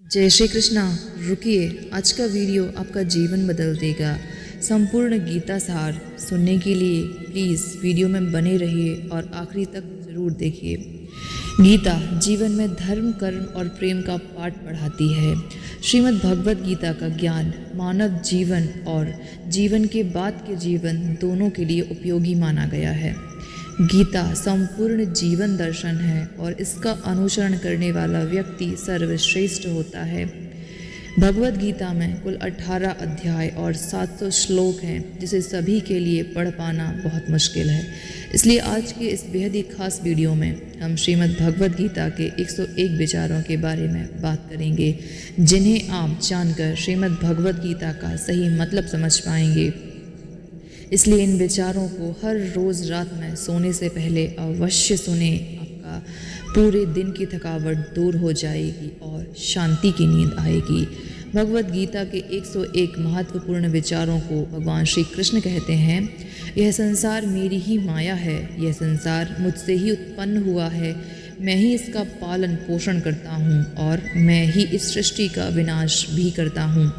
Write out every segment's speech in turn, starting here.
जय श्री कृष्णा। रुकिए, आज का वीडियो आपका जीवन बदल देगा। संपूर्ण गीता सार सुनने के लिए प्लीज़ वीडियो में बने रहिए और आखिरी तक ज़रूर देखिए। गीता जीवन में धर्म, कर्म और प्रेम का पाठ पढ़ाती है। श्रीमद् भगवत गीता का ज्ञान मानव जीवन और जीवन के बाद के जीवन दोनों के लिए उपयोगी माना गया है। गीता संपूर्ण जीवन दर्शन है और इसका अनुसरण करने वाला व्यक्ति सर्वश्रेष्ठ होता है। भगवत गीता में कुल 18 अध्याय और 700 श्लोक हैं, जिसे सभी के लिए पढ़ पाना बहुत मुश्किल है। इसलिए आज के इस बेहद ही खास वीडियो में हम श्रीमद् भगवत गीता के 101 विचारों के बारे में बात करेंगे, जिन्हें आप जानकर श्रीमद् भगवत गीता का सही मतलब समझ पाएंगे। इसलिए इन विचारों को हर रोज़ रात में सोने से पहले अवश्य सुने। आपका पूरे दिन की थकावट दूर हो जाएगी और शांति की नींद आएगी। भगवत गीता के 101 महत्वपूर्ण विचारों को भगवान श्री कृष्ण कहते हैं, यह संसार मेरी ही माया है, यह संसार मुझसे ही उत्पन्न हुआ है, मैं ही इसका पालन पोषण करता हूँ और मैं ही इस सृष्टि का विनाश भी करता हूँ।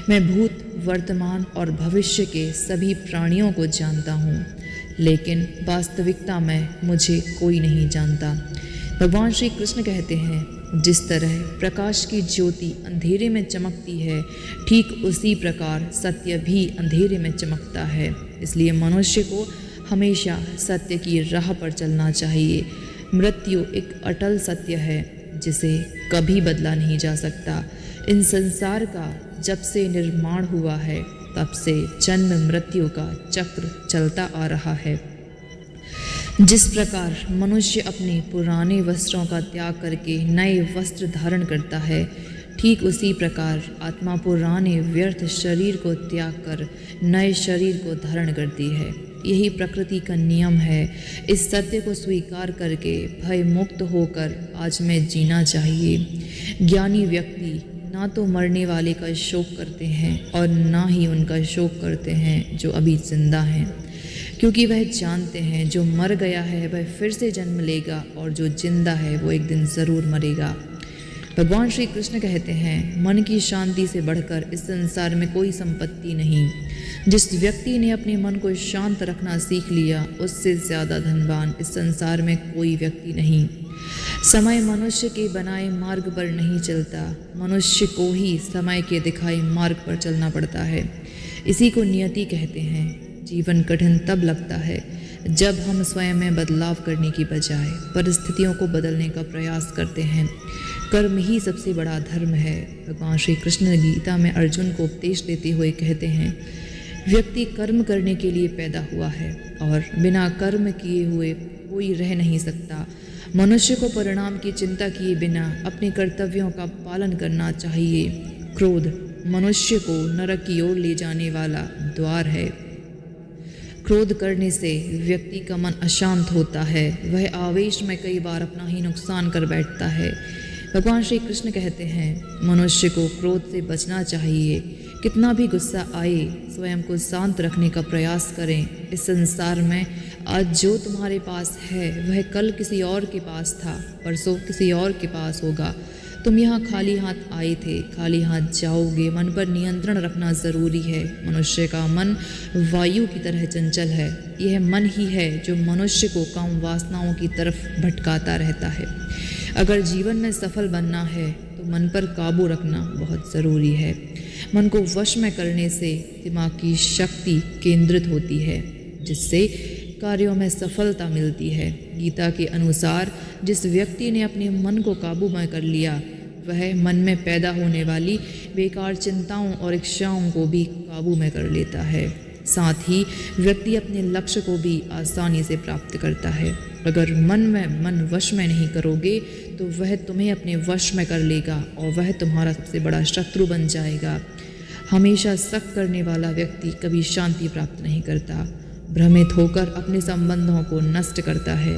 मैं भूत, वर्तमान और भविष्य के सभी प्राणियों को जानता हूँ, लेकिन वास्तविकता में मुझे कोई नहीं जानता। भगवान श्री कृष्ण कहते हैं, जिस तरह प्रकाश की ज्योति अंधेरे में चमकती है, ठीक उसी प्रकार सत्य भी अंधेरे में चमकता है। इसलिए मनुष्य को हमेशा सत्य की राह पर चलना चाहिए। मृत्यु एक अटल सत्य है, जिसे कभी बदला नहीं जा सकता। इन संसार का जब से निर्माण हुआ है, तब से जन्म मृत्यु का चक्र चलता आ रहा है। जिस प्रकार मनुष्य अपने पुराने वस्त्रों का त्याग करके नए वस्त्र धारण करता है, ठीक उसी प्रकार आत्मा पुराने व्यर्थ शरीर को त्याग कर नए शरीर को धारण करती है। यही प्रकृति का नियम है। इस सत्य को स्वीकार करके भय मुक्त होकर आज में जीना चाहिए। ज्ञानी व्यक्ति ना तो मरने वाले का शोक करते हैं और ना ही उनका शोक करते हैं जो अभी जिंदा हैं, क्योंकि वह जानते हैं जो मर गया है वह फिर से जन्म लेगा और जो जिंदा है वो एक दिन ज़रूर मरेगा। भगवान श्री कृष्ण कहते हैं, मन की शांति से बढ़कर इस संसार में कोई संपत्ति नहीं। जिस व्यक्ति ने अपने मन को शांत रखना सीख लिया, उससे ज़्यादा धनवान इस संसार में कोई व्यक्ति नहीं। समय मनुष्य के बनाए मार्ग पर नहीं चलता, मनुष्य को ही समय के दिखाए मार्ग पर चलना पड़ता है। इसी को नियति कहते हैं। जीवन कठिन तब लगता है जब हम स्वयं में बदलाव करने की बजाय परिस्थितियों को बदलने का प्रयास करते हैं। कर्म ही सबसे बड़ा धर्म है। भगवान श्री कृष्ण गीता में अर्जुन को उपदेश देते हुए कहते हैं, व्यक्ति कर्म करने के लिए पैदा हुआ है और बिना कर्म किए हुए कोई रह नहीं सकता। मनुष्य को परिणाम की चिंता किए बिना अपने कर्तव्यों का पालन करना चाहिए। क्रोध मनुष्य को नरक की ओर ले जाने वाला द्वार है। क्रोध करने से व्यक्ति का मन अशांत होता है, वह आवेश में कई बार अपना ही नुकसान कर बैठता है। भगवान श्री कृष्ण कहते हैं, मनुष्य को क्रोध से बचना चाहिए। कितना भी गुस्सा आए, स्वयं को शांत रखने का प्रयास करें। इस संसार में आज जो तुम्हारे पास है वह कल किसी और के पास था, परसों किसी और के पास होगा। तुम यहाँ खाली हाथ आए थे, खाली हाथ जाओगे। मन पर नियंत्रण रखना ज़रूरी है। मनुष्य का मन वायु की तरह चंचल है। यह मन ही है जो मनुष्य को काम वासनाओं की तरफ भटकाता रहता है। अगर जीवन में सफल बनना है तो मन पर काबू रखना बहुत ज़रूरी है। मन को वश में करने से दिमाग की शक्ति केंद्रित होती है, जिससे कार्यों में सफलता मिलती है। गीता के अनुसार जिस व्यक्ति ने अपने मन को काबू में कर लिया, वह मन में पैदा होने वाली बेकार चिंताओं और इच्छाओं को भी काबू में कर लेता है। साथ ही व्यक्ति अपने लक्ष्य को भी आसानी से प्राप्त करता है। अगर मन वश में नहीं करोगे तो वह तुम्हें अपने वश में कर लेगा और वह तुम्हारा सबसे बड़ा शत्रु बन जाएगा। हमेशा शक करने वाला व्यक्ति कभी शांति प्राप्त नहीं करता, भ्रमित होकर अपने संबंधों को नष्ट करता है।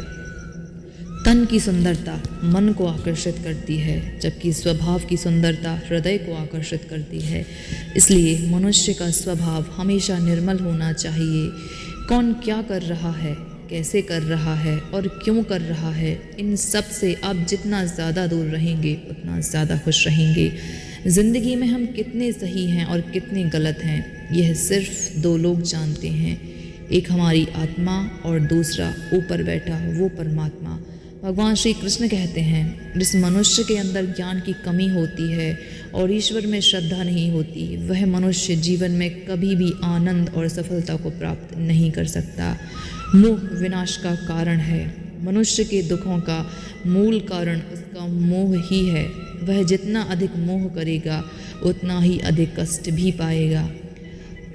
तन की सुंदरता मन को आकर्षित करती है, जबकि स्वभाव की सुंदरता हृदय को आकर्षित करती है। इसलिए मनुष्य का स्वभाव हमेशा निर्मल होना चाहिए। कौन क्या कर रहा है कैसे कर रहा है और क्यों कर रहा है, इन सब से आप जितना ज़्यादा दूर रहेंगे उतना ज़्यादा खुश रहेंगे। ज़िंदगी में हम कितने सही हैं और कितने गलत हैं, यह सिर्फ दो लोग जानते हैं, एक हमारी आत्मा और दूसरा ऊपर बैठा वो परमात्मा। भगवान श्री कृष्ण कहते हैं, जिस मनुष्य के अंदर ज्ञान की कमी होती है और ईश्वर में श्रद्धा नहीं होती, वह मनुष्य जीवन में कभी भी आनंद और सफलता को प्राप्त नहीं कर सकता। मोह विनाश का कारण है। मनुष्य के दुखों का मूल कारण उसका मोह ही है। वह जितना अधिक मोह करेगा उतना ही अधिक कष्ट भी पाएगा।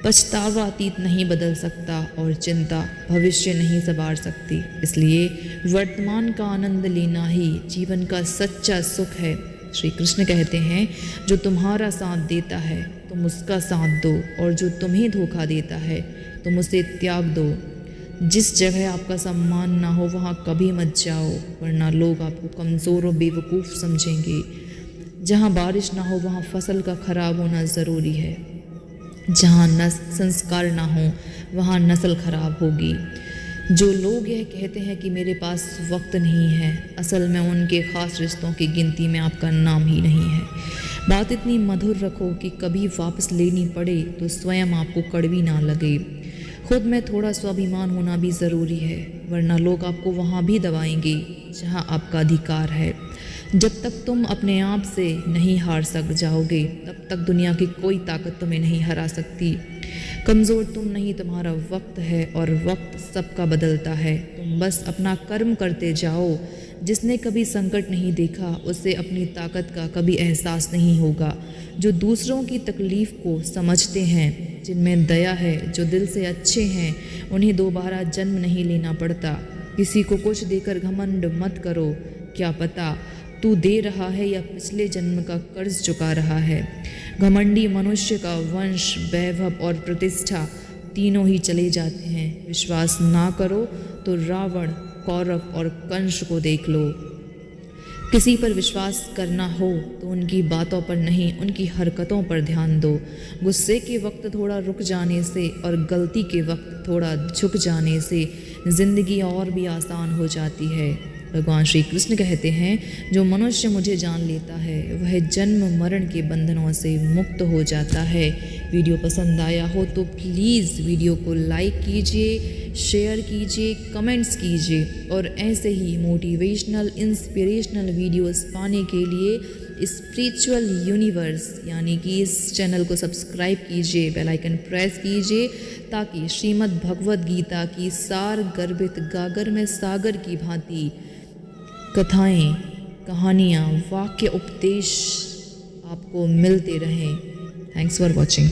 पछतावा अतीत नहीं बदल सकता और चिंता भविष्य नहीं संवार सकती। इसलिए वर्तमान का आनंद लेना ही जीवन का सच्चा सुख है। श्री कृष्ण कहते हैं, जो तुम्हारा साथ देता है तुम उसका साथ दो, और जो तुम्हें धोखा देता है तुम उसे त्याग दो। जिस जगह आपका सम्मान ना हो वहाँ कभी मत जाओ, वरना लोग आपको कमज़ोर और बेवकूफ़ समझेंगे। जहाँ बारिश ना हो वहाँ फसल का खराब होना ज़रूरी है। जहाँ संस्कार ना हो वहाँ नस्ल खराब होगी। जो लोग यह कहते हैं कि मेरे पास वक्त नहीं है, असल में उनके ख़ास रिश्तों की गिनती में आपका नाम ही नहीं है। बात इतनी मधुर रखो कि कभी वापस लेनी पड़े तो स्वयं आपको कड़वी ना लगे। खुद में थोड़ा स्वाभिमान होना भी ज़रूरी है, वरना लोग आपको वहाँ भी दबाएंगे जहाँ आपका अधिकार है। जब तक तुम अपने आप से नहीं हार सक जाओगे तब तक दुनिया की कोई ताकत तुम्हें नहीं हरा सकती। कमज़ोर तुम नहीं, तुम्हारा वक्त है, और वक्त सबका बदलता है। तुम बस अपना कर्म करते जाओ। जिसने कभी संकट नहीं देखा उसे अपनी ताकत का कभी एहसास नहीं होगा। जो दूसरों की तकलीफ़ को समझते हैं, जिनमें दया है, जो दिल से अच्छे हैं, उन्हें दोबारा जन्म नहीं लेना पड़ता। किसी को कुछ देकर घमंड मत करो, क्या पता तू दे रहा है या पिछले जन्म का कर्ज चुका रहा है। घमंडी मनुष्य का वंश, वैभव और प्रतिष्ठा तीनों ही चले जाते हैं। विश्वास ना करो तो रावण, कौरव और कंस को देख लो। किसी पर विश्वास करना हो तो उनकी बातों पर नहीं, उनकी हरकतों पर ध्यान दो। गुस्से के वक्त थोड़ा रुक जाने से और गलती के वक्त थोड़ा झुक जाने से ज़िंदगी और भी आसान हो जाती है। भगवान श्री कृष्ण कहते हैं, जो मनुष्य मुझे जान लेता है वह जन्म मरण के बंधनों से मुक्त हो जाता है। वीडियो पसंद आया हो तो प्लीज़ वीडियो को लाइक कीजिए, शेयर कीजिए, कमेंट्स कीजिए, और ऐसे ही मोटिवेशनल इंस्पिरेशनल वीडियोस पाने के लिए स्पिरिचुअल यूनिवर्स यानी कि इस चैनल को सब्सक्राइब कीजिए, बेल आइकन प्रेस कीजिए, ताकि श्रीमद् भगवद गीता की सार गर्भित गागर में सागर की भांति कथाएं, कहानियाँ, वाक्य उपदेश आपको मिलते रहें। Thanks for watching.